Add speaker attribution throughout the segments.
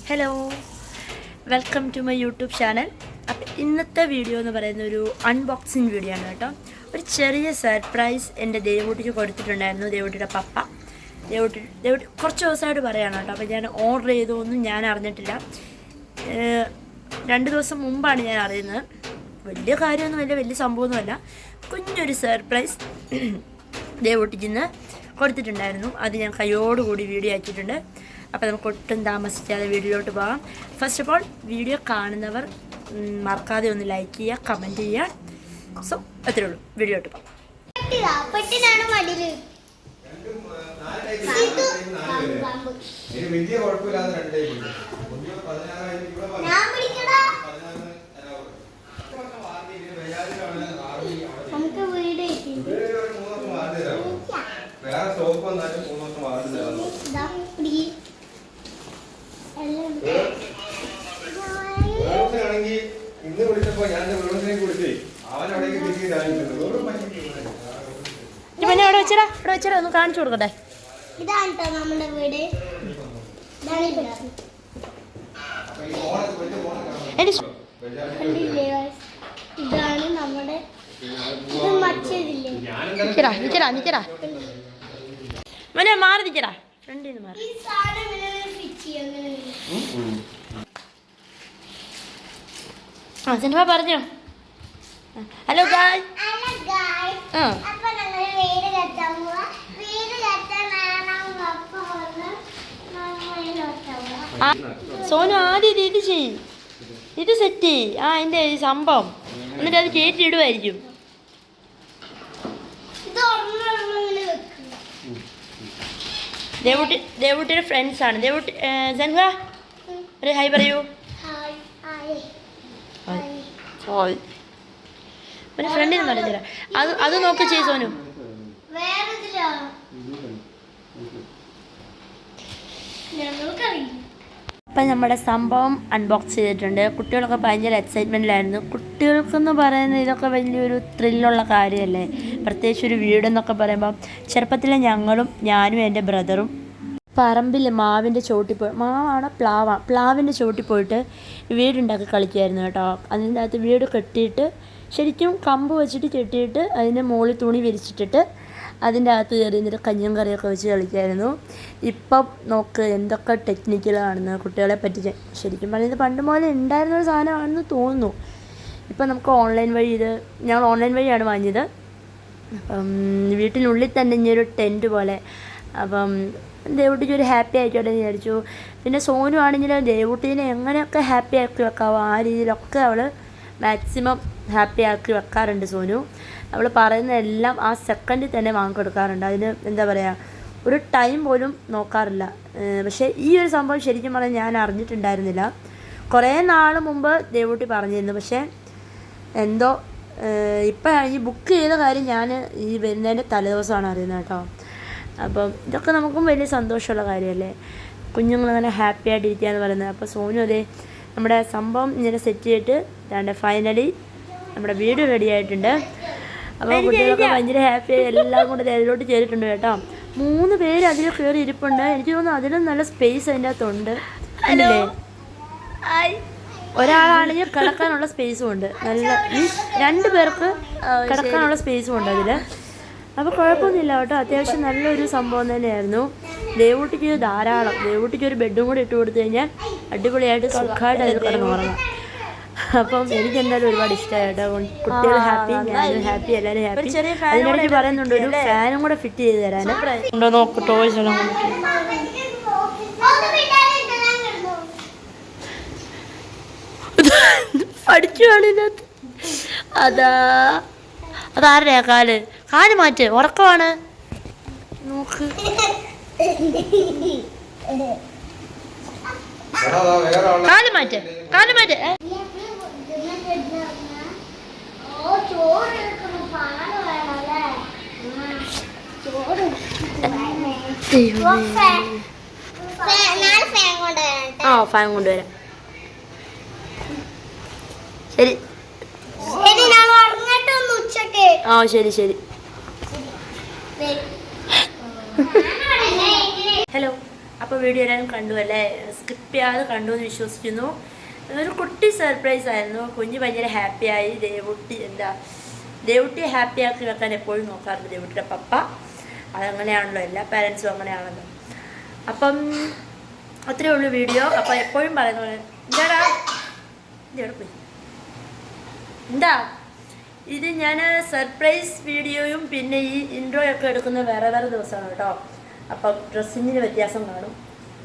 Speaker 1: Hello, welcome to my YouTube channel. അപ്പം ഇന്നത്തെ video എന്ന് പറയുന്ന ഒരു അൺബോക്സിങ് വീഡിയോ ആണ് കേട്ടോ. ഒരു ചെറിയ സർപ്രൈസ് എൻ്റെ ദേവൂട്ടിക്ക് കൊടുത്തിട്ടുണ്ടായിരുന്നു. ദേവൂട്ടിയുടെ പപ്പ ദേവൂട്ടി കുറച്ച് ദിവസമായിട്ട് പറയുകയാണ് കേട്ടോ. അപ്പോൾ ഞാൻ ഓർഡർ ചെയ്തതൊന്നും ഞാൻ അറിഞ്ഞിട്ടില്ല. 2 ദിവസം മുമ്പാണ് ഞാൻ അറിയുന്നത്. വലിയ കാര്യമൊന്നുമല്ല, വലിയ സംഭവമൊന്നുമല്ല. കുഞ്ഞൊരു സർപ്രൈസ് ദേവൂട്ടിക്ക് കൊടുത്തിട്ടുണ്ടായിരുന്നു. അത് ഞാൻ കയ്യോടുകൂടി വീഡിയോ ആക്കിയിട്ടുണ്ട്. അപ്പോൾ നമുക്ക് ഒട്ടും താമസിക്കാതെ വീഡിയോയിലോട്ട് പോകാം. ഫസ്റ്റ് ഓഫ് ഓൾ വീഡിയോ കാണുന്നവർ മറക്കാതെ ഒന്ന് ലൈക്ക് ചെയ്യുക, കമൻറ്റ് ചെയ്യുക. സോ അത്രേ ഉള്ളൂ, വീഡിയോയിലോട്ട് പോകാം.
Speaker 2: ഇന്ന് വിളിച്ചപ്പോ ഞാൻ കുടിച്ചേ
Speaker 1: അവിടെ വെച്ചടാ ഒന്ന് കാണിച്ചു കൊടുക്കട്ടെ.
Speaker 3: ഇതാണ് നമ്മുടെ വീട്. ഇതാണ് നമ്മുടെ
Speaker 1: മോനെ മാറി നിൽക്കടാ, ഫ്രണ്ടിൽ നിന്ന് മാറി. സിനിമ പറഞ്ഞോ. ഹലോ ഗായ്. സോനു ആദ്യം ഇത് ചെയ്യും, ഇത് സെറ്റ് ചെയ്യും. അതിൻ്റെ സംഭവം എന്നിട്ട് അത് കയറ്റി ഇടുമായിരിക്കും. ദേവൂട്ടിയുടെ ഫ്രണ്ട്സാണ്. ദേവൂട്ടി ജൻഹ ഒരു ഹായ് പറയൂ. ഒരു ഫ്രണ്ടിന് പറഞ്ഞുതരാം. അത് നോക്കി ചെയ് സോനു. അപ്പം നമ്മുടെ സംഭവം അൺബോക്സ് ചെയ്തിട്ടുണ്ട്. കുട്ടികളൊക്കെ ഭയങ്കര എക്സൈറ്റ്മെൻറ്റിലായിരുന്നു. കുട്ടികൾക്കെന്ന് പറയുന്നത് ഇതൊക്കെ വലിയൊരു ത്രില്ലുള്ള കാര്യമല്ലേ. പ്രത്യേകിച്ച് ഒരു വീടെന്നൊക്കെ പറയുമ്പം ചെറുപ്പത്തിലെ ഞാനും എൻ്റെ ബ്രദറും പറമ്പിൽ മാവിൻ്റെ ചോട്ടിൽ പോയി, പ്ലാവിൻ്റെ ചോട്ടിൽ പോയിട്ട് വീടുണ്ടാക്കി കളിക്കുമായിരുന്നു കേട്ടോ. അതിൻ്റെ അകത്ത് വീട് കെട്ടിയിട്ട് ശരിക്കും കമ്പ് വെച്ചിട്ട് കെട്ടിയിട്ട് അതിൻ്റെ മുകളിൽ തുണി വിരിച്ചിട്ടിട്ട് അതിൻ്റെ അകത്ത് കയറി എന്നിട്ട് കഞ്ഞിയും കറിയൊക്കെ വെച്ച് കളിക്കുമായിരുന്നു. ഇപ്പം നോക്ക് എന്തൊക്കെ ടെക്നിക്കലാണെന്ന് കുട്ടികളെ പറ്റിച്ച്. ശരിക്കും പറയുന്നത് പണ്ട് മുതലേ ഉണ്ടായിരുന്നൊരു സാധനമാണെന്ന് തോന്നുന്നു. ഇപ്പം നമുക്ക് ഞങ്ങൾ ഓൺലൈൻ വഴിയാണ് വാങ്ങിയത്. അപ്പം വീട്ടിനുള്ളിൽ തന്നെ ഇനിയൊരു ടെൻറ്റ് പോലെ. അപ്പം ദേവൂട്ടിക്ക് ഒരു ഹാപ്പി ആയിക്കോട്ടെ എന്ന് വിചാരിച്ചു. പിന്നെ സോനു ആണെങ്കിൽ ദേവൂട്ടീനെ എങ്ങനെയൊക്കെ ഹാപ്പി ആക്കി വെക്കാവോ ആ രീതിയിലൊക്കെ അവൾ മാക്സിമം ഹാപ്പി ആക്കി വെക്കാറുണ്ട്. സോനു അവൾ പറയുന്നതെല്ലാം ആ സെക്കൻഡിൽ തന്നെ വാങ്ങിക്കൊടുക്കാറുണ്ട്. അതിന് എന്താ പറയുക, ഒരു ടൈം പോലും നോക്കാറില്ല. പക്ഷേ ഈ ഒരു സംഭവം ശരിക്കും പറഞ്ഞാൽ ഞാൻ അറിഞ്ഞിട്ടുണ്ടായിരുന്നില്ല. കുറേ നാൾ മുമ്പ് ദേവൂട്ടി പറഞ്ഞിരുന്നു. പക്ഷേ എന്തോ ഇപ്പം ഈ ബുക്ക് ചെയ്ത കാര്യം ഞാൻ ഈ വരുന്നതിൻ്റെ തലേദിവസമാണ് അറിയുന്നത് കേട്ടോ. അപ്പം ഇതൊക്കെ നമുക്കും വലിയ സന്തോഷമുള്ള കാര്യമല്ലേ, കുഞ്ഞുങ്ങളങ്ങനെ ഹാപ്പി ആയിട്ടിരിക്കുക എന്ന് പറയുന്നത്. അപ്പോൾ സോനു അതേ നമ്മുടെ സംഭവം ഇങ്ങനെ സെറ്റ് ചെയ്തിട്ട് ഫൈനലി നമ്മുടെ വീഡിയോ റെഡി ആയിട്ടുണ്ട്. അപ്പോൾ കുട്ടികളൊക്കെ ഭയങ്കര ഹാപ്പിയായി എല്ലാം കൂടെ അതിലോട്ട് ചേരിട്ടുണ്ട് കേട്ടോ. 3 പേര് അതിൽ കയറി ഇരിപ്പുണ്ട്. എനിക്ക് തോന്നുന്നു അതിലും നല്ല സ്പേസ് അതിൻ്റെ അകത്തുണ്ട് അല്ലേ. ഒരാളാണെങ്കിൽ കിടക്കാനുള്ള സ്പേസും ഉണ്ട്, നല്ല 2 പേർക്ക് കിടക്കാനുള്ള സ്പേസും ഉണ്ട് അതിൽ. അപ്പോൾ കുഴപ്പമൊന്നുമില്ല കേട്ടോ. അത്യാവശ്യം നല്ലൊരു സംഭവം തന്നെയായിരുന്നു. ദേവൂട്ടിക്ക് ദേവൂട്ടിക്ക് ഒരു ബെഡും കൂടി ഇട്ട് കൊടുത്തു കഴിഞ്ഞാൽ അടിപൊളിയായിട്ട് സുഖമായിട്ട് അതിൽ കിടന്നുറങ്ങാം. അപ്പം എനിക്ക് എന്തായാലും ഒരുപാട് ഇഷ്ടമായി കേട്ടോ. കുട്ടികൾ ഹാപ്പി, ഞാനും ഹാപ്പി, എല്ലാവരും ഹാപ്പി. അതിനിടയ്ക്ക് പറയുന്നുണ്ട് ഒരു ഫാനും കൂടെ ഫിറ്റ് ചെയ്ത് തരാൻ. ഉണ്ടോ നോക്ക്, ടോയ്സ് എല്ലാം പഠിക്കുവാണ് ഇതിനകത്ത്. അതാരുടെയാ കാല് മാറ്റ്, ഉറക്കമാണ്. നോക്ക് കാല് മാറ്റ്. ഫാൻ കൊണ്ടുവരാം. ശരി ശരി. ഹലോ, അപ്പോൾ വീഡിയോ എല്ലാവരും കണ്ടു അല്ലേ, സ്കിപ്പ് ചെയ്യാതെ കണ്ടു എന്ന് വിശ്വസിക്കുന്നു. ഒരു കുട്ടി സർപ്രൈസ് ആയിരുന്നു. കുഞ്ഞ് ഭയങ്കര ഹാപ്പിയായി. ദേവുട്ടിയെ ഹാപ്പിയാക്കി വെക്കാൻ എപ്പോഴും നോക്കാറുണ്ട് ദേവുട്ടിയുടെ പപ്പ. അതങ്ങനെയാണല്ലോ, എല്ലാ പാരൻസും അങ്ങനെയാണല്ലോ. അപ്പം അത്രയേ ഉള്ളൂ വീഡിയോ. അപ്പോൾ എപ്പോഴും പറയുന്ന പോലെ എന്താ ഇത്, ഞാൻ സർപ്രൈസ് വീഡിയോയും പിന്നെ ഈ ഇൻട്രോയൊക്കെ എടുക്കുന്ന വേറെ വേറെ ദിവസമാണ് കേട്ടോ. അപ്പം ഡ്രസ്സിങ്ങിന് വ്യത്യാസം കാണും.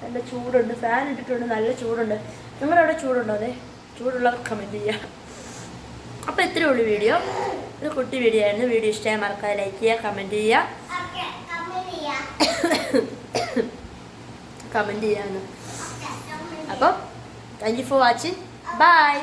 Speaker 1: നല്ല ചൂടുണ്ട്, ഫാൻ ഇട്ടിട്ടുണ്ട്, നല്ല ചൂടുണ്ട്. നിങ്ങളവിടെ ചൂടുണ്ടോ? അതെ, ചൂടുള്ളവർ കമൻറ്റ് ചെയ്യുക. അപ്പോൾ ഇത്രയേ ഉള്ളൂ വീഡിയോ. ഇത് കുട്ടി വീഡിയോ ആയിരുന്നു. വീഡിയോ ഇഷ്ടമായി മറക്കാതെ ലൈക്ക് ചെയ്യുക, കമൻറ്റ് ചെയ്യുക, കമൻറ്റ് ചെയ്യാമെന്ന്. അപ്പം thank you for watching. By.